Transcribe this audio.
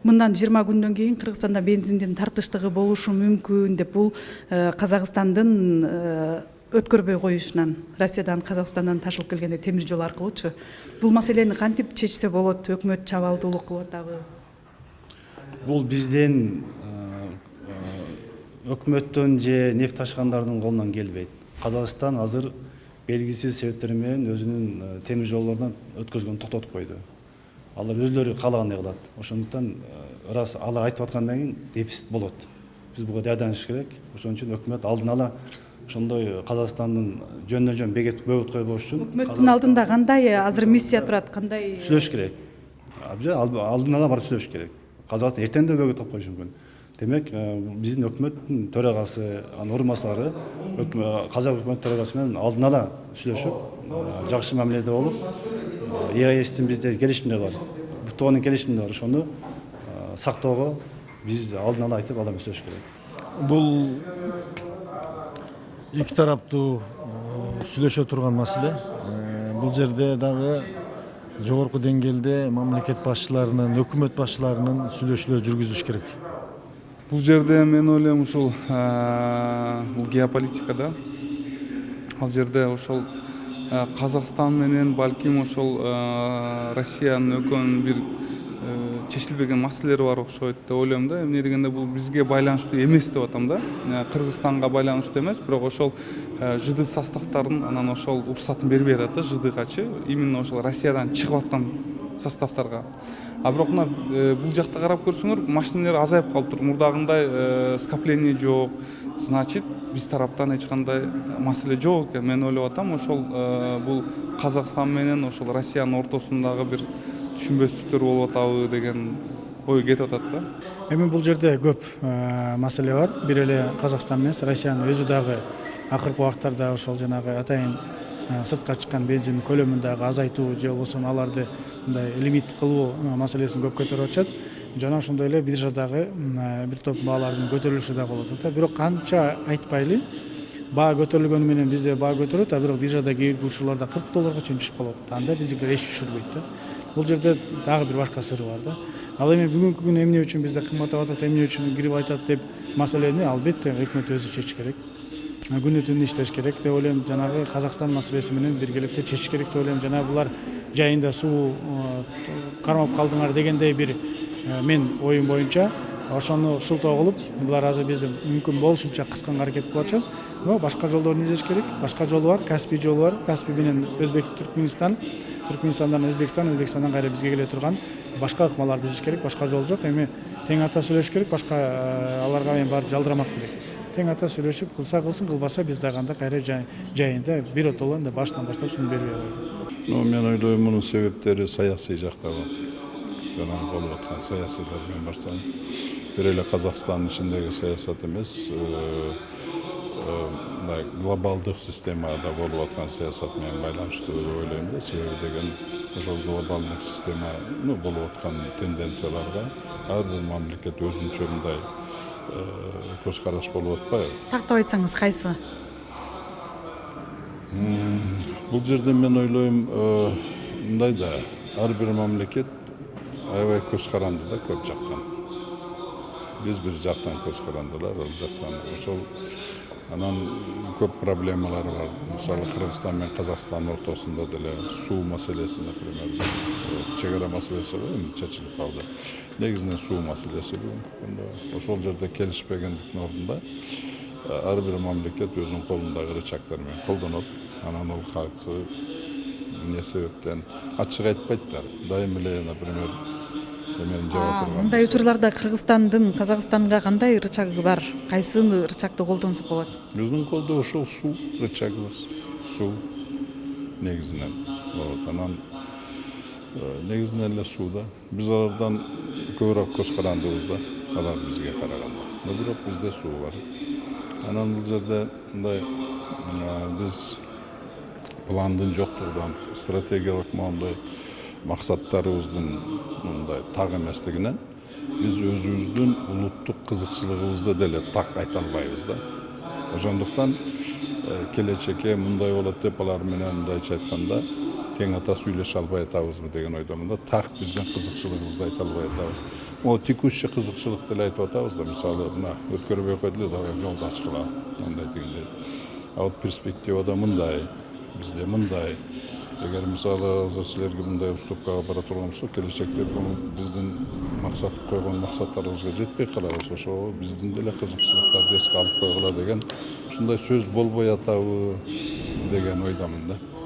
Мындан 20 күндөн кийин Кыргызстанда бензиндин тартыштыгы болушу мүмкүн деп бул Казакстандын өткөрбөй коюшунан, Россиядан Казакстандан ташылып келгенде темир жол аркылуучу бул маселени кантип чечсе болот? Өкмөт чабалдуулук кылып атабы? Бул бизден өкмөттөн же нефть ташкандардын колунан келбейт. Казакстан азыр белгисиз себептер менен өзүнүн темир жолдорунан өткөзгөнү токтотуп койду. Алар өзлөрү каалагандай кылат. Ошондуктан рас алар айтып аткандан кийин дефицит болот. Биз буга даярданыш керек. Ошон үчүн өкмөт алдын ала ошондой Казакстандын жөн бөгөт койбош үчүн өкмөттүн алдында кандай азыр миссия турат, кандай сүйлөш керек. Алдын ала барып сүйлөш керек. Казакстан эртең да бөгөт коюшу мүмкүн. Демек, биздин өкмөттүн төрагасы, анын урун басарлары Казак өкмөт төрагасы менен алдын ала сүйлөшүп, жакшы мамиледе болуп, ЕАЭСтин бизде келишимдер бар. БТОнун келишимдери бар. Ошону сактоого биз алдын ала айтып, алар менен сүйлөшүш керек. Бул эки тараптуу сүйлөшө турган маселе. Бул жерде дагы жогорку деңгээлде мамлекет башчыларынын, өкмөт башчыларынын сүйлөшүүлөр жүргүзүш керек. Бул жерде мен ойлойм ушул бул геополитикада ал жерде ошол Казакстан менен балким ошол Россиянын экөөнүн бир чечилбеген маселелери бар окшойт деп ойлойм да. Эмне дегенде бул бизге байланыштуу эмес деп атам да. Кыргызстанга байланыштуу эмес, бирок ошол ЖД составдардын анан ошол уруксатын бербей атат да ЖДгачы, именно ошол Россиядан чыгып аткан составдарга. А бирок мына бул жакта карап көрсөңөр, машиналар азайып калыптыр. Мурдагындай скопление жок. Значит, биз тараптан эч кандай маселе жок экен. Мен ойлоп атам, ошол бул Казакстан менен ошол Россиянын ортосундагы бир түшүнбөстүктөр болуп атабы деген ой кетип атат да. Эми бул жерде көп маселе бар. Бир эле Казакстан эмес, Россиянын өзү дагы акыркы убактарда ошол жанагы атайын сыртка чыккан бензин көлөмүн дагы азайтуу же болбосо аларды мындай лимит кылуу маселесин көп көтөрүп атышат. Жана ошондой эле биржадагы бир топ баалардын көтөрүлүшү да болуп атат. Бирок канча айтпайлы, баа көтөрүлгөнү менен бизде баа көтөрөт, а бирок биржада кээ бир учурларда 40 долларга чейин түшүп калат. Анда бизге эч түшүрбөйт да. Бул жерде дагы бир башка сыры бар да. Ал эми бүгүнкү күнү эмне үчүн бизде кымбаттап атат, эмне үчүн кирип айтат деп маселени албетте өкмөт өзү чечиш керек. Күнү түнү иштеш керек деп ойлойм. Жанагы Казакстан маселеси менен биргеликте чечиш керек деп ойлойм. Жана булар жайында суу кармап калдыңар дегендей бир мен оюм боюнча ошону шылтоо кылып, булар азыр бизди мүмкүн болушунча кысканга аракет кылып атышат. Но башка жолдорун издеш керек. Башка жол бар, Каспий жолу бар. Каспий менен Өзбек, Түркмөнстан, Түркмөнстандан Өзбекстан, Өзбекстандан кайра бизге келе турган башка ыкмаларды издеш керек. Башка жол жок. Эми тең ата сүйлөшүш керек. Башка аларга мен барып жалдырамак керек. Тең ата сүйлөшүп, кылса кылсын, кылбаса биз дагы анда кайра жайында биротоло башынан баштап сүнүп бербей коелу. Мен ойлойм мунун себептери саясий жакта бар. Жана болуп аткан саясийлер менен башталып, бир эле Казакстандын ичиндеги саясат эмес, глобалдык системада болуп аткан саясат менен байланыштуу деп ойлойм да. Себеби деген ошол глобалдык система болуп аткан тенденцияларга ар бир мамлекет өзүнчө мындай көз караш болуп атпайбы? Тактап айтсаңыз кайсы? Бул жерде мен ойлойм мындай да, ар бир мамлекет аябай көз каранды да көп жактан. Биз бир жактан көз карандылар, ал жактан ошол анан көп проблемалар бар. Мисалы Кыргызстан менен Казакстан ортосунда деле суу маселеси, например, чегара маселеси чечилип калды. Негизинен суу маселеси бул. Ошол жерде келишпегендиктин ордунда ар бир мамлекет өзүнүн колундагы рычагдар менен колдонот. Анан ол кайсы эмне себептен ачык айтпайттар. Дайым эле, например, мындай учурларда Кыргызстандын Казакстанга кандай рычагы бар? Кайсы рычагды колдонсок болот? Биздин колдо ошол суу рычагыбыз. Суу негизинен. Анан негизинен эле сууда. Биз алардан көбүрөөк көз карандыбыз да, алар бизге караганда. Бирок бизде суу бар. Анан бул жерде мындай биз пландын жоктугунан, стратегиялык моундай максаттарыбыздын мындай так эместигинен биз өзүбүздүн улуттук кызыкчылыгыбызды деле так айта албайбыз да. Ошондуктан келечекке мындай болот деп алар менен мындайча айтканда кең ата сүйлөшө албай атабызбы деген ойдомун да. Так биздин кызыкчылыгыбызды айта албай атабыз. Могу текущий кызыкчылык деле айтып атабыз да. Мисалы мына өткөрбөй койду дагы жолду ачкыла, мындай дегендей. А вот перспективада мындай, бизде мындай. Эгер мисалы азыр силерге мындай уступкага бара турган болсо, келечекте биздин максат койгон максаттарыбызга жетпей калабыз. Ошо биздин деле кызыкчылыктарды эске алып койгула деген ушундай сөз болбой атабы деген ойдомун да.